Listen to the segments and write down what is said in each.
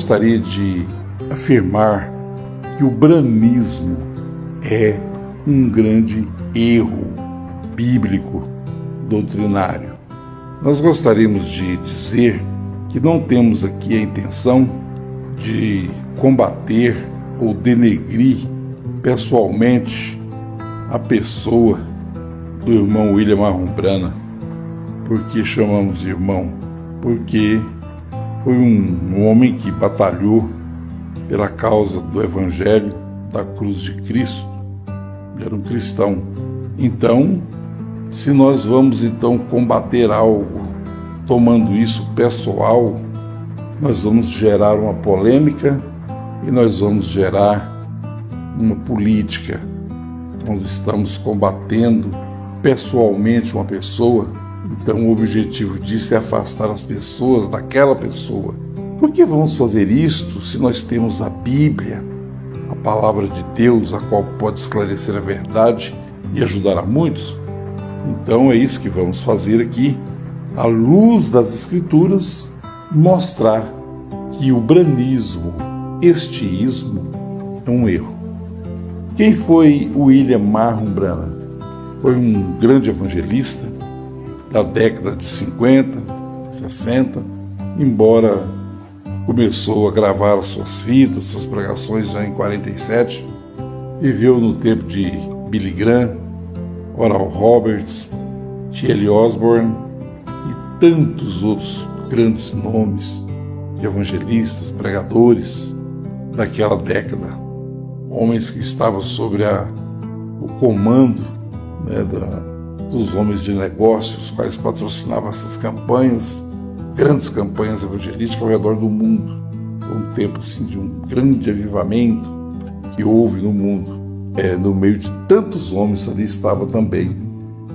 gostaria de afirmar que o branismo é um grande erro bíblico doutrinário. Nós gostaríamos de dizer que não temos aqui a intenção de combater ou denegrir pessoalmente a pessoa do irmão William Marrom Brana. Por que chamamos de irmão? Porque foi um homem que batalhou pela causa do Evangelho da cruz de Cristo. Ele era um cristão. Então, se nós vamos combater algo tomando isso pessoal, nós vamos gerar uma polêmica e nós vamos gerar uma política. Quando estamos combatendo pessoalmente uma pessoa, então o objetivo disso é afastar as pessoas daquela pessoa. Por que vamos fazer isto se nós temos a Bíblia, a palavra de Deus, a qual pode esclarecer a verdade e ajudar a muitos? Então é isso que vamos fazer aqui, à luz das Escrituras, mostrar que o branismo, este ismo, é um erro. Quem foi o William Marrom Brana? Foi um grande evangelista da década de 50, 60, embora começou a gravar as suas fitas, suas pregações já em 47, viveu no tempo de Billy Graham, Oral Roberts, T.L. Osborne e tantos outros grandes nomes de evangelistas, pregadores daquela década, homens que estavam sobre o comando, dos homens de negócios, os quais patrocinavam essas campanhas, grandes campanhas evangelísticas ao redor do mundo. Foi um tempo assim, de um grande avivamento que houve no mundo. No meio de tantos homens ali estava também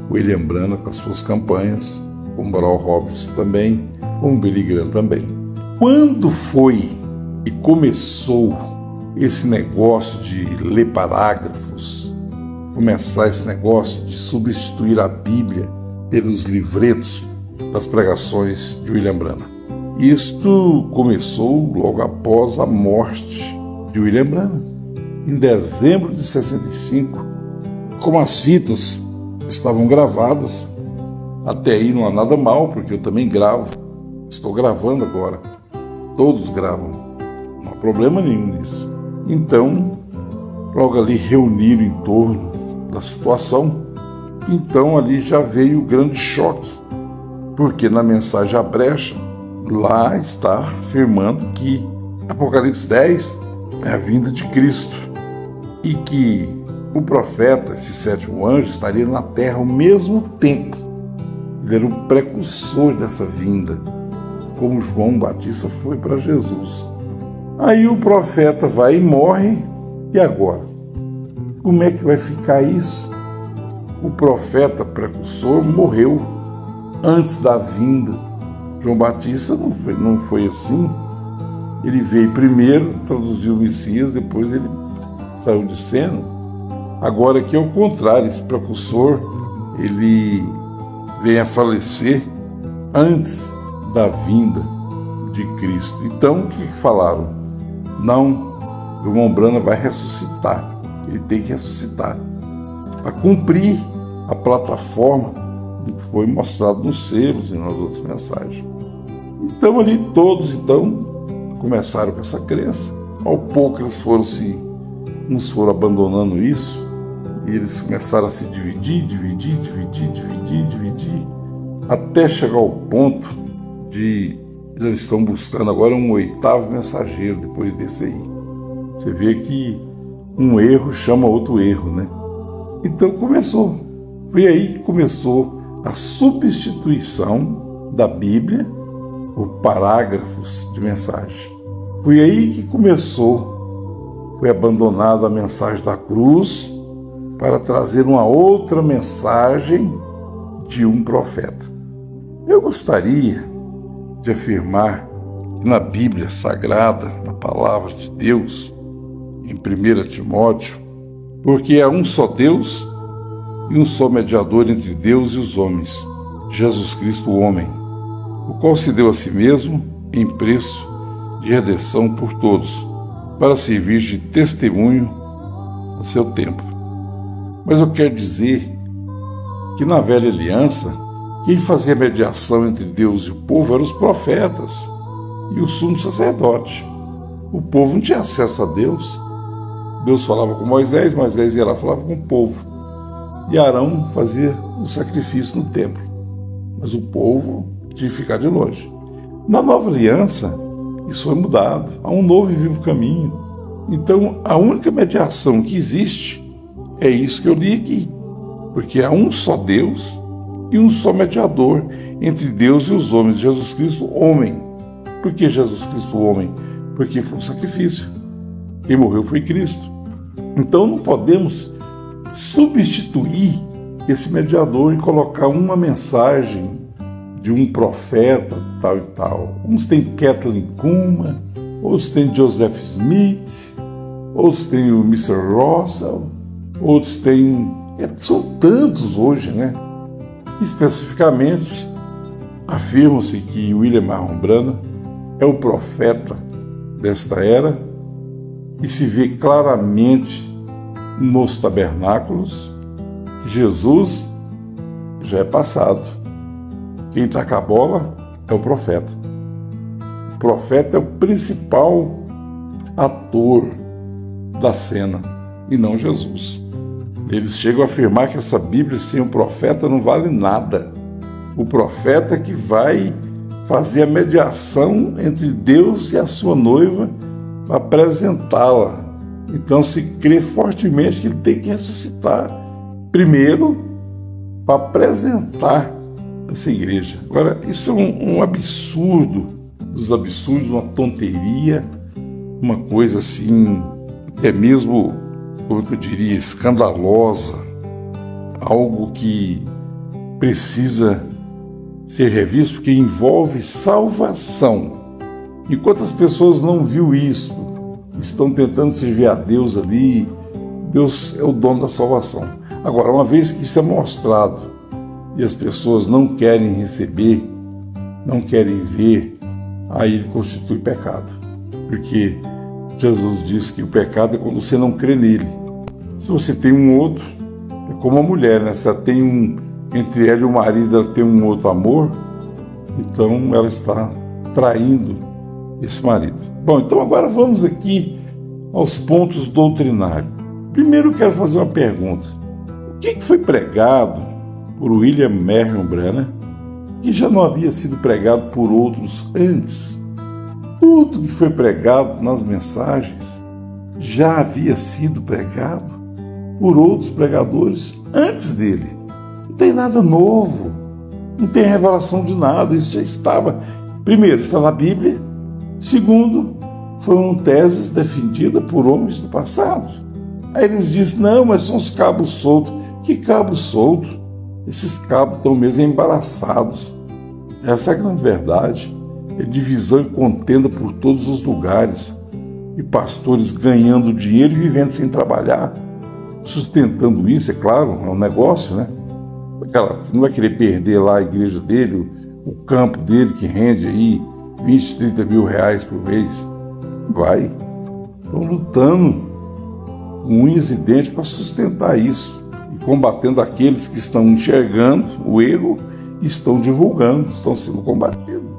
William Brana com as suas campanhas, como Oral Roberts também, como Billy Graham também. Quando foi que começou esse negócio de ler parágrafos, começar esse negócio de substituir a Bíblia pelos livretos das pregações de William Brana? Isto começou logo após a morte de William Brana, em dezembro de 65. Como as fitas estavam gravadas, até aí não há nada mal, porque eu também gravo, estou gravando agora, todos gravam, não há problema nenhum nisso. Então, logo ali reuniram em torno da situação, então ali já veio o grande choque, porque na mensagem à brecha, lá está afirmando que Apocalipse 10 é a vinda de Cristo e que o profeta, esse sétimo anjo, estaria na terra ao mesmo tempo. Ele era o precursor dessa vinda, como João Batista foi para Jesus. Aí o profeta vai e morre, e agora? Como é que vai ficar isso? O profeta precursor morreu antes da vinda. João Batista não foi assim. Ele veio primeiro, traduziu o Messias, depois ele saiu de cena. Agora aqui é o contrário, esse precursor, ele vem a falecer antes da vinda de Cristo. Então, o que falaram? Não, o irmão Brana vai ressuscitar. Ele tem que ressuscitar para cumprir a plataforma que foi mostrado nos selos e nas outras mensagens. Então ali todos começaram com essa crença. Ao pouco eles foram abandonando isso, e eles começaram a se dividir, até chegar ao ponto de eles estão buscando agora um oitavo mensageiro depois desse aí. Você vê que um erro chama outro erro, né? Então foi aí que começou a substituição da Bíblia por parágrafos de mensagem. Foi aí que foi abandonada a mensagem da cruz para trazer uma outra mensagem de um profeta. Eu gostaria de afirmar que na Bíblia Sagrada, na Palavra de Deus, em 1 Timóteo, porque há um só Deus e um só mediador entre Deus e os homens, Jesus Cristo, o homem, o qual se deu a si mesmo em preço de redenção por todos, para servir de testemunho a seu tempo. Mas eu quero dizer que na velha aliança, quem fazia mediação entre Deus e o povo eram os profetas e o sumo sacerdote. O povo não tinha acesso a Deus. Deus falava com Moisés, Moisés ia lá e falava com o povo. E Arão fazia o sacrifício no templo. Mas o povo tinha que ficar de longe. Na nova aliança, isso foi mudado. Há um novo e vivo caminho. Então, a única mediação que existe é isso que eu li aqui. Porque há um só Deus e um só mediador entre Deus e os homens, Jesus Cristo, homem. Por que Jesus Cristo, homem? Porque foi um sacrifício. Quem morreu foi Cristo. Então não podemos substituir esse mediador e colocar uma mensagem de um profeta tal e tal. Uns têm Kathleen Kuhlman, outros têm Joseph Smith, outros têm o Mr. Russell, outros têm... São tantos hoje, né? Especificamente, afirma-se que William Marron Branham é o profeta desta era e se vê claramente nos tabernáculos que Jesus já é passado. Quem está com a bola é o profeta. O profeta é o principal ator da cena e não Jesus. Eles chegam a afirmar que essa Bíblia sem o profeta não vale nada. O profeta que vai fazer a mediação entre Deus e a sua noiva para apresentá-la. Então se crê fortemente que ele tem que ressuscitar primeiro para apresentar essa igreja. Agora, isso é um absurdo dos absurdos, uma tonteria, uma coisa assim, até mesmo, como que eu diria, escandalosa, algo que precisa ser revisto, porque envolve salvação. Enquanto as pessoas não viram isso, estão tentando servir a Deus ali, Deus é o dono da salvação. Agora, uma vez que isso é mostrado e as pessoas não querem receber, não querem ver, aí ele constitui pecado. Porque Jesus diz que o pecado é quando você não crê nele. Se você tem um outro, é como a mulher, né? Se ela tem entre ela e o marido, ela tem um outro amor, então ela está traindo esse marido. Bom, então agora vamos aqui aos pontos doutrinários. Primeiro eu quero fazer uma pergunta. O que foi pregado por William Marron Branham que já não havia sido pregado por outros antes? Tudo que foi pregado nas mensagens já havia sido pregado por outros pregadores antes dele. Não tem nada novo, não tem revelação de nada, isso já estava. Primeiro, está na Bíblia. Segundo, foram teses defendidas por homens do passado. Aí eles dizem, não, mas são os cabos soltos. Que cabos soltos? Esses cabos estão mesmo embaraçados. Essa é a grande verdade. É divisão e contenda por todos os lugares. E pastores ganhando dinheiro e vivendo sem trabalhar. Sustentando isso, é claro, é um negócio, né? Não vai querer perder lá a igreja dele, o campo dele que rende aí 20, 30 mil reais por mês. Vai. Estão lutando com unhas e dentes para sustentar isso. E combatendo aqueles que estão enxergando o erro e estão divulgando, estão sendo combatidos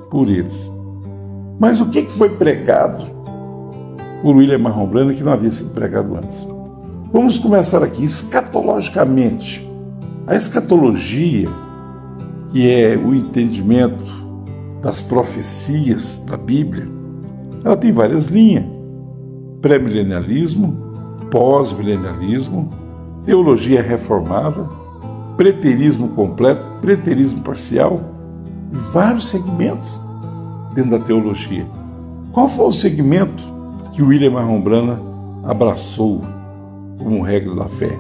por eles. Mas o que foi pregado por William Marron Branham que não havia sido pregado antes? Vamos começar aqui, escatologicamente. A escatologia, que é o entendimento das profecias da Bíblia, ela tem várias linhas. Pré-milenialismo, pós-milenialismo, teologia reformada, preterismo completo, preterismo parcial, vários segmentos dentro da teologia. Qual foi o segmento que William Marron Branham abraçou como regra da fé?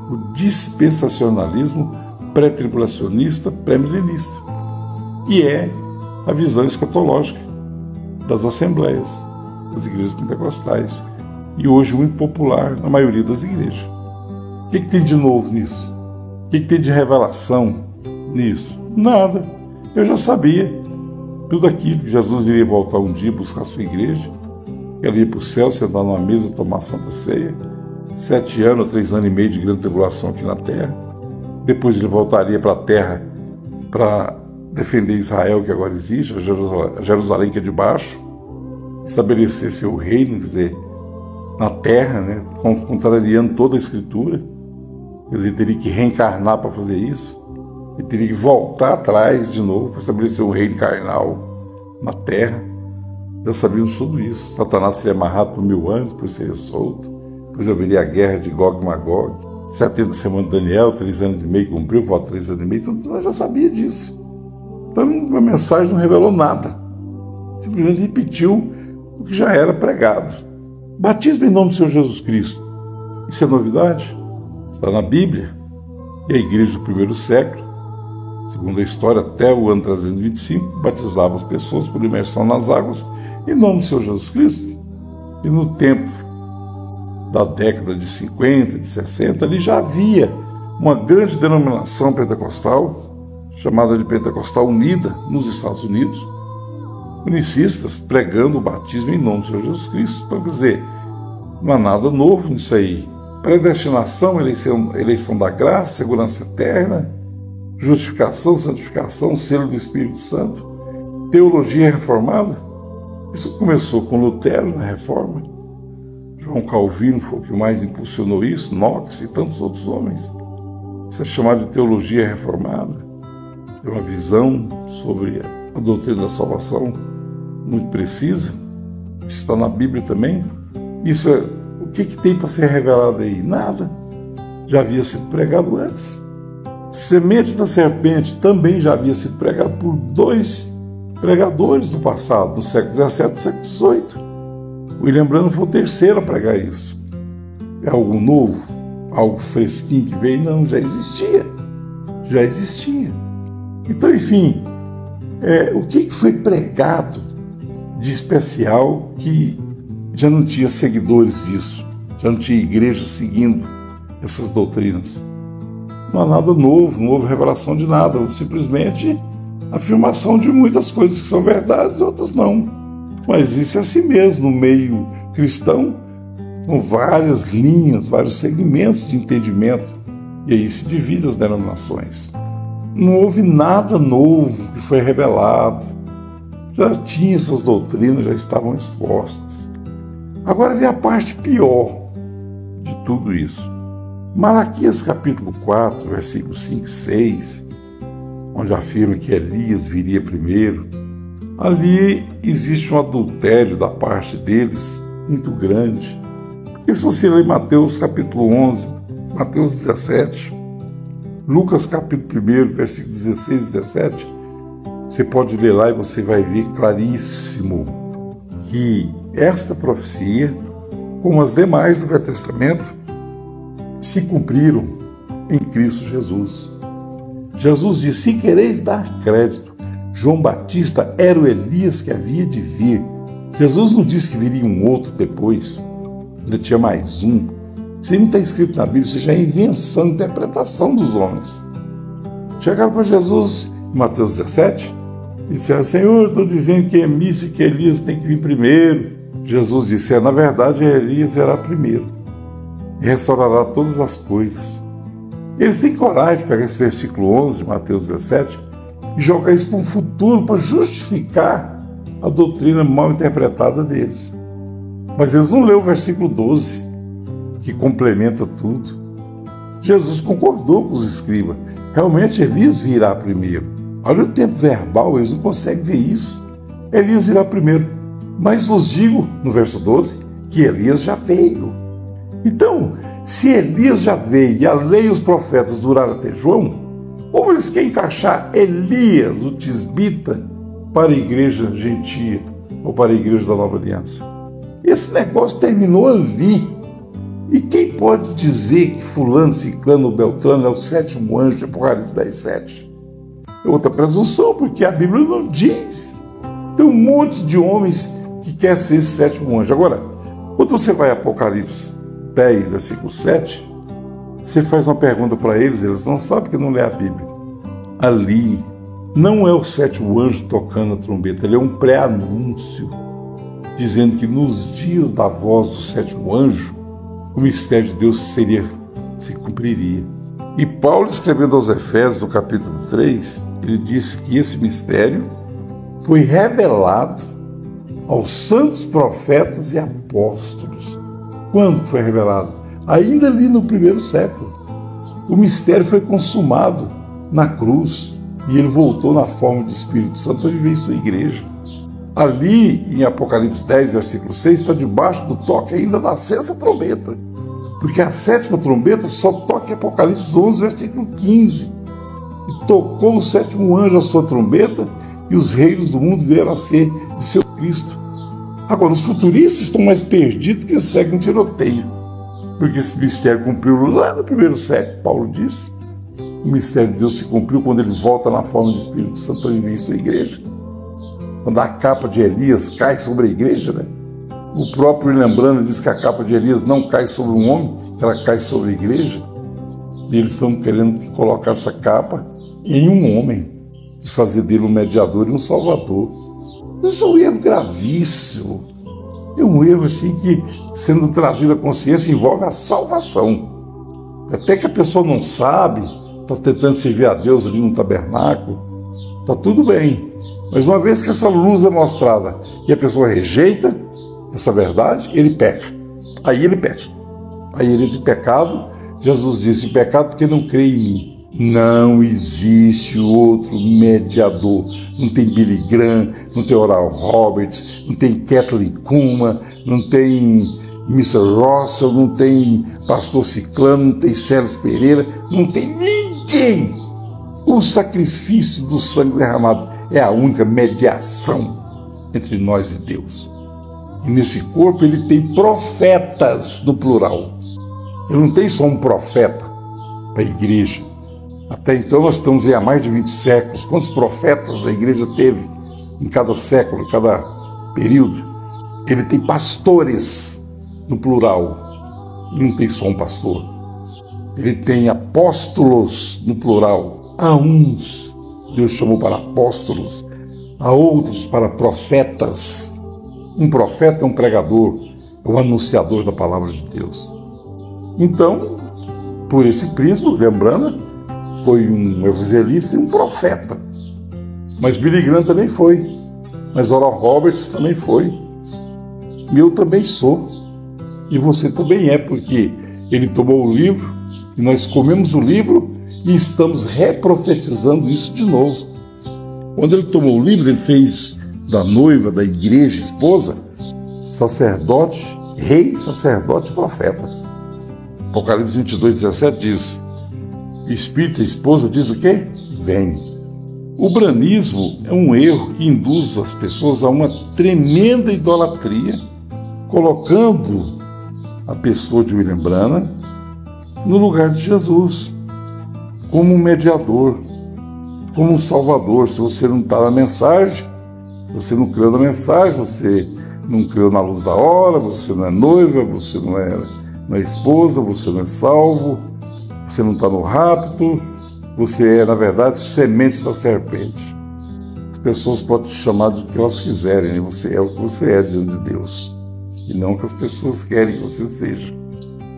O dispensacionalismo pré-tribulacionista, pré-milenista, que é a visão escatológica das assembleias, das igrejas pentecostais, e hoje o impopular na maioria das igrejas. O que tem de novo nisso? O que tem de revelação nisso? Nada. Eu já sabia. Tudo aquilo que Jesus iria voltar um dia buscar a sua igreja, que ela ia para o céu, sentar numa mesa, tomar a Santa Ceia, 7 anos, 3 anos e meio de grande tribulação aqui na terra. Depois ele voltaria para a terra para defender Israel, que agora existe, Jerusalém que é de baixo, estabelecer seu reino, quer dizer, na terra, né, contrariando toda a Escritura. Quer dizer, ele teria que reencarnar para fazer isso. Ele teria que voltar atrás de novo para estabelecer um reino carnal na terra. Já sabíamos tudo isso. Satanás seria amarrado por 1000 anos, depois seria solto. Depois haveria a guerra de Gog e Magog. 70 semanas de Daniel, 3 anos e meio cumpriu, falta 3 anos e meio. Tudo nós já sabia disso. Então a mensagem não revelou nada. Simplesmente repetiu o que já era pregado. Batismo em nome do Senhor Jesus Cristo. Isso é novidade? Está na Bíblia. E a igreja do primeiro século, segundo a história, até o ano 325, batizava as pessoas por imersão nas águas em nome do Senhor Jesus Cristo. E no tempo da década de 50, de 60, ali já havia uma grande denominação pentecostal, chamada de Pentecostal Unida, nos Estados Unidos, unicistas pregando o batismo em nome do Senhor Jesus Cristo. Então, quer dizer, não há nada novo nisso aí. Predestinação, eleição da graça, segurança eterna, justificação, santificação, selo do Espírito Santo, teologia reformada. Isso começou com Lutero na Reforma. João Calvino foi o que mais impulsionou isso, Knox e tantos outros homens. Isso é chamado de teologia reformada. É uma visão sobre a doutrina da salvação muito precisa. Isso está na Bíblia também. Isso é o que tem para ser revelado aí? Nada. Já havia sido pregado antes. Semente da serpente também já havia sido pregado por 2 pregadores do passado, no século XVII e século XVIII. William Branham foi o terceiro a pregar isso. É algo novo? Algo fresquinho que veio? Não, já existia. Já existia. Então, enfim, o que foi pregado de especial que já não tinha seguidores disso? Já não tinha igreja seguindo essas doutrinas? Não há nada novo, não houve revelação de nada, simplesmente afirmação de muitas coisas que são verdades e outras não. Mas isso é assim mesmo, no meio cristão, com várias linhas, vários segmentos de entendimento, e aí se divide as denominações. Não houve nada novo que foi revelado, já tinha essas doutrinas, já estavam expostas. Agora vem a parte pior de tudo isso. Malaquias capítulo 4, versículos 5 e 6, onde afirma que Elias viria primeiro. Ali existe um adultério da parte deles muito grande. Porque se você ler Mateus capítulo 11, Mateus 17, Lucas capítulo 1, versículos 16 e 17, você pode ler lá e você vai ver claríssimo que esta profecia, como as demais do Velho Testamento, se cumpriram em Cristo Jesus. Jesus disse: se quereis dar crédito, João Batista era o Elias que havia de vir. Jesus não disse que viria um outro depois, ainda tinha mais um. Isso aí não está escrito na Bíblia, isso já é invenção, interpretação dos homens. Chegaram para Jesus em Mateus 17 e disseram: Senhor, estou dizendo que Emice e que Elias tem que vir primeiro. Jesus disse: na verdade Elias virá primeiro e restaurará todas as coisas. Eles têm coragem de pegar esse versículo 11 de Mateus 17 e jogar isso para um futuro, para justificar a doutrina mal interpretada deles. Mas eles não lêem o versículo 12, que complementa tudo. Jesus concordou com os escribas. Realmente Elias virá primeiro. Olha o tempo verbal, eles não conseguem ver isso. Elias virá primeiro. Mas vos digo, no verso 12, que Elias já veio. Então, se Elias já veio e a lei e os profetas duraram até João, como eles querem encaixar Elias, o tisbita, para a igreja gentia ou para a igreja da Nova Aliança? Esse negócio terminou ali. E quem pode dizer que fulano, ciclano ou beltrano é o 7º anjo de Apocalipse 10:7? É outra presunção, porque a Bíblia não diz. Tem um monte de homens que quer ser esse 7º anjo. Agora, quando você vai a Apocalipse 10, versículo 7, você faz uma pergunta para eles, eles não sabem que não lê a Bíblia. Ali não é o sétimo anjo tocando a trombeta, ele é um pré-anúncio, dizendo que nos dias da voz do sétimo anjo, o mistério de Deus se cumpriria. E Paulo, escrevendo aos Efésios, no capítulo 3, ele disse que esse mistério foi revelado aos santos profetas e apóstolos. Quando foi revelado? Ainda ali no primeiro século. O mistério foi consumado na cruz e ele voltou na forma de Espírito Santo para viver em sua igreja. Ali em Apocalipse 10, versículo 6, está debaixo do toque ainda da sexta trombeta. Porque a sétima trombeta só toca em Apocalipse 11, versículo 15. E tocou o sétimo anjo a sua trombeta e os reinos do mundo vieram a ser de seu Cristo. Agora, os futuristas estão mais perdidos que seguem um tiroteio. Porque esse mistério cumpriu lá no primeiro século, Paulo disse. O mistério de Deus se cumpriu quando ele volta na forma do Espírito Santo para viver em sua igreja. Quando a capa de Elias cai sobre a igreja, né? O próprio William Branham diz que a capa de Elias não cai sobre um homem, que ela cai sobre a igreja. E eles estão querendo colocar essa capa em um homem e fazer dele um mediador e um salvador. Isso é um erro gravíssimo. É um erro assim que, sendo trazido à consciência, envolve a salvação. Até que a pessoa não sabe, está tentando servir a Deus ali no tabernáculo, está tudo bem. Mas uma vez que essa luz é mostrada e a pessoa rejeita essa verdade, ele peca. Aí ele peca. Aí ele tem pecado. Jesus disse, pecado porque não crê em mim. Não existe outro mediador. Não tem Billy Graham, não tem Oral Roberts, não tem Kathleen Kuma, não tem Mr. Russell, não tem Pastor Ciclano, não tem Célio Pereira, não tem ninguém. O sacrifício do sangue derramado é a única mediação entre nós e Deus. E nesse corpo ele tem profetas no plural. Ele não tem só um profeta para a igreja. Até então nós estamos há mais de 20 séculos. Quantos profetas a igreja teve em cada século, em cada período? Ele tem pastores no plural. Ele não tem só um pastor. Ele tem apóstolos no plural. A uns Deus chamou para apóstolos, a outros para profetas. Um profeta é um pregador, é um anunciador da palavra de Deus. Então, por esse prisma, lembrando, foi um evangelista e um profeta. Mas Billy Graham também foi. Mas Oral Roberts também foi. E eu também sou. E você também é, porque ele tomou o livro, e nós comemos o livro e estamos reprofetizando isso de novo. Quando ele tomou o livro, ele fez da noiva, da igreja, esposa, sacerdote, rei, sacerdote e profeta. Apocalipse 22, 17 diz, Espírito e esposa diz o quê? Vem. O branismo é um erro que induz as pessoas a uma tremenda idolatria, colocando a pessoa de William Branham no lugar de Jesus, como um mediador, como um salvador. Se você não está na mensagem, você não creu na mensagem, você não creu na luz da hora, você não é noiva, você não é esposa, você não é salvo, você não está no rapto, você é, na verdade, semente da serpente. As pessoas podem te chamar do que elas quiserem, né? Você é o que você é diante de Deus, e não o que as pessoas querem que você seja.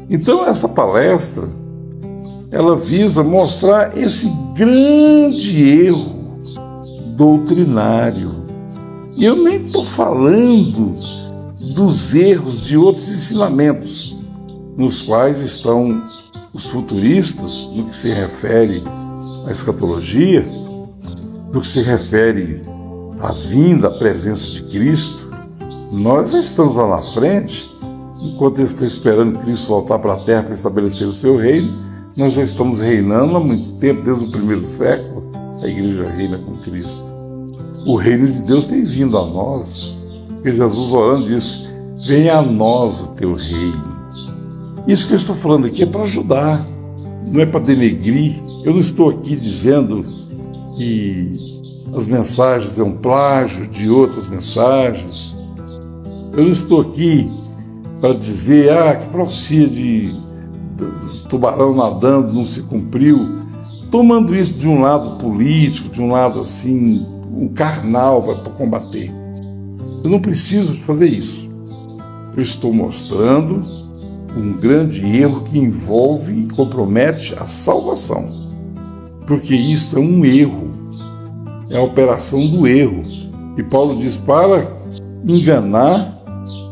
Então, essa palestra, ela visa mostrar esse grande erro doutrinário. E eu nem estou falando dos erros de outros ensinamentos, nos quais estão os futuristas, no que se refere à escatologia, no que se refere à vinda, à presença de Cristo. Nós já estamos lá na frente, enquanto eles estão esperando Cristo voltar para a terra para estabelecer o seu reino, nós já estamos reinando há muito tempo, desde o primeiro século, a igreja reina com Cristo. O reino de Deus tem vindo a nós, porque Jesus orando disse, venha a nós o teu reino. Isso que eu estou falando aqui é para ajudar, não é para denegrir. Eu não estou aqui dizendo que as mensagens são plágio de outras mensagens. Eu não estou aqui para dizer que profecia de tubarão nadando não se cumpriu, tomando isso de um lado político, de um lado assim, um carnal para combater. Eu não preciso fazer isso. Eu estou mostrando um grande erro que envolve e compromete a salvação. Porque isso é um erro. É a operação do erro. E Paulo diz para enganar,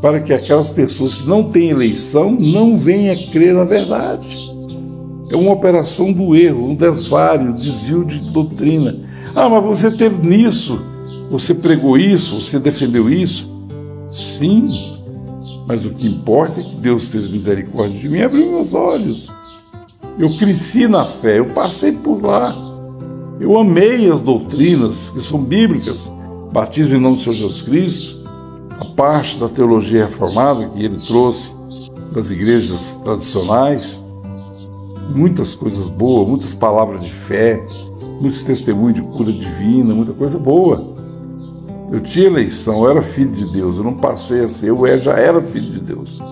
para que aquelas pessoas que não têm eleição não venham a crer na verdade. É uma operação do erro, um desvario, um desvio de doutrina. Ah, mas você teve nisso, você pregou isso, você defendeu isso. Sim, mas o que importa é que Deus tenha misericórdia de mim e abriu meus olhos. Eu cresci na fé, eu passei por lá. Eu amei as doutrinas que são bíblicas, batismo em nome do Senhor Jesus Cristo, a parte da teologia reformada que ele trouxe das igrejas tradicionais, muitas coisas boas, muitas palavras de fé, muitos testemunhos de cura divina, muita coisa boa. Eu tinha eleição, eu era filho de Deus, eu não passei a ser, eu já era filho de Deus.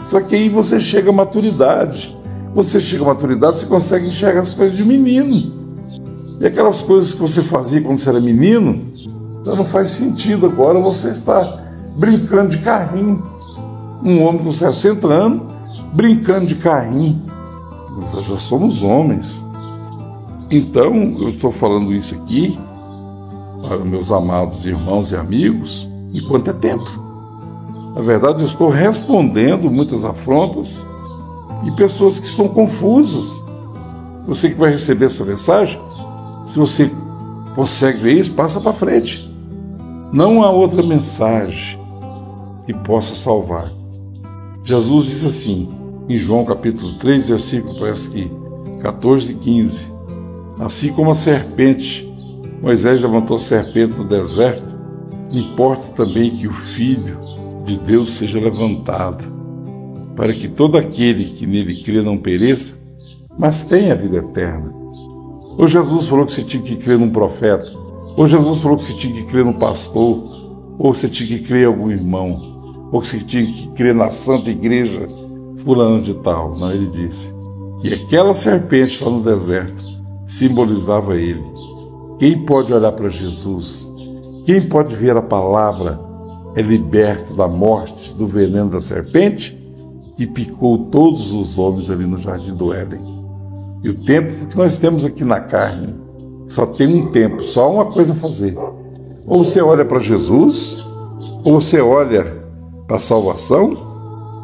Só que aí você chega à maturidade. Quando você chega à maturidade, você consegue enxergar as coisas de menino. E aquelas coisas que você fazia quando você era menino, já não faz sentido. Agora você está brincando de carrinho. Um homem com 60 anos, brincando de carrinho. Nós já somos homens. Então, eu estou falando isso aqui para meus amados irmãos e amigos, enquanto é tempo. Na verdade, eu estou respondendo muitas afrontas e pessoas que estão confusas. Você que vai receber essa mensagem, se você consegue ver isso, passa para frente. Não há outra mensagem que possa salvar. Jesus diz assim, em João capítulo 3, versículo parece que 14 e 15. Assim como a serpente, Moisés levantou a serpente no deserto, importa também que o Filho de Deus seja levantado, para que todo aquele que nele crê não pereça, mas tenha a vida eterna. Ou Jesus falou que você tinha que crer num profeta, ou Jesus falou que você tinha que crer num pastor, ou você tinha que crer em algum irmão, ou que você tinha que crer na Santa Igreja fulano de tal. Não, ele disse que aquela serpente lá no deserto simbolizava ele. Quem pode olhar para Jesus, quem pode ver a palavra, é liberto da morte, do veneno da serpente que picou todos os homens ali no Jardim do Éden. E o tempo que nós temos aqui na carne, só tem um tempo, só uma coisa a fazer. Ou você olha para Jesus, ou você olha para a salvação,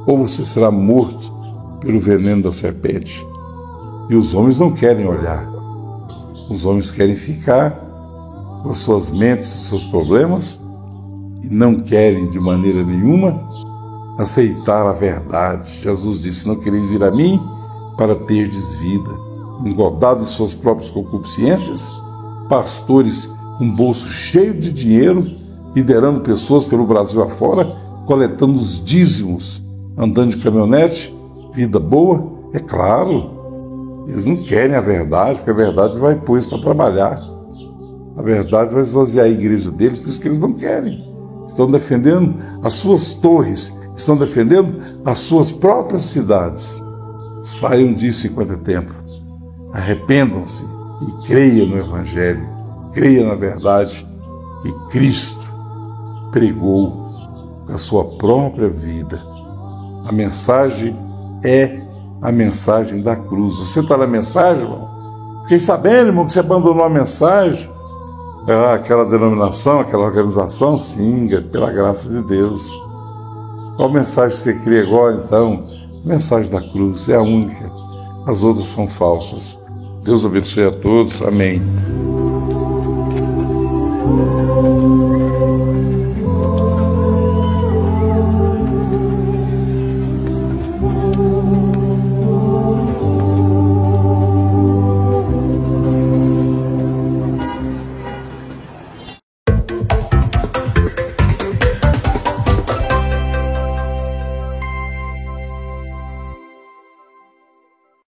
ou você será morto pelo veneno da serpente. E os homens não querem olhar. Os homens querem ficar com as suas mentes, os seus problemas, e não querem de maneira nenhuma aceitar a verdade. Jesus disse, não quereis vir a mim para terdes vida. Engordado em suas próprias concupiscências, pastores com bolso cheio de dinheiro, liderando pessoas pelo Brasil afora, coletando os dízimos, andando de caminhonete, vida boa, é claro. Eles não querem a verdade, porque a verdade vai pôr eles para trabalhar. A verdade vai esvaziar a igreja deles, por isso que eles não querem. Estão defendendo as suas torres, estão defendendo as suas próprias cidades. Saiam disso enquanto é tempo. Arrependam-se e creiam no Evangelho. Creiam na verdade que Cristo pregou a sua própria vida. A mensagem é a mensagem da cruz. Você está na mensagem, irmão? Fiquei sabendo, irmão, que você abandonou a mensagem. Aquela denominação, aquela organização, sim, pela graça de Deus. Qual mensagem você crê agora, então? A mensagem da cruz é a única. As outras são falsas. Deus abençoe a todos. Amém.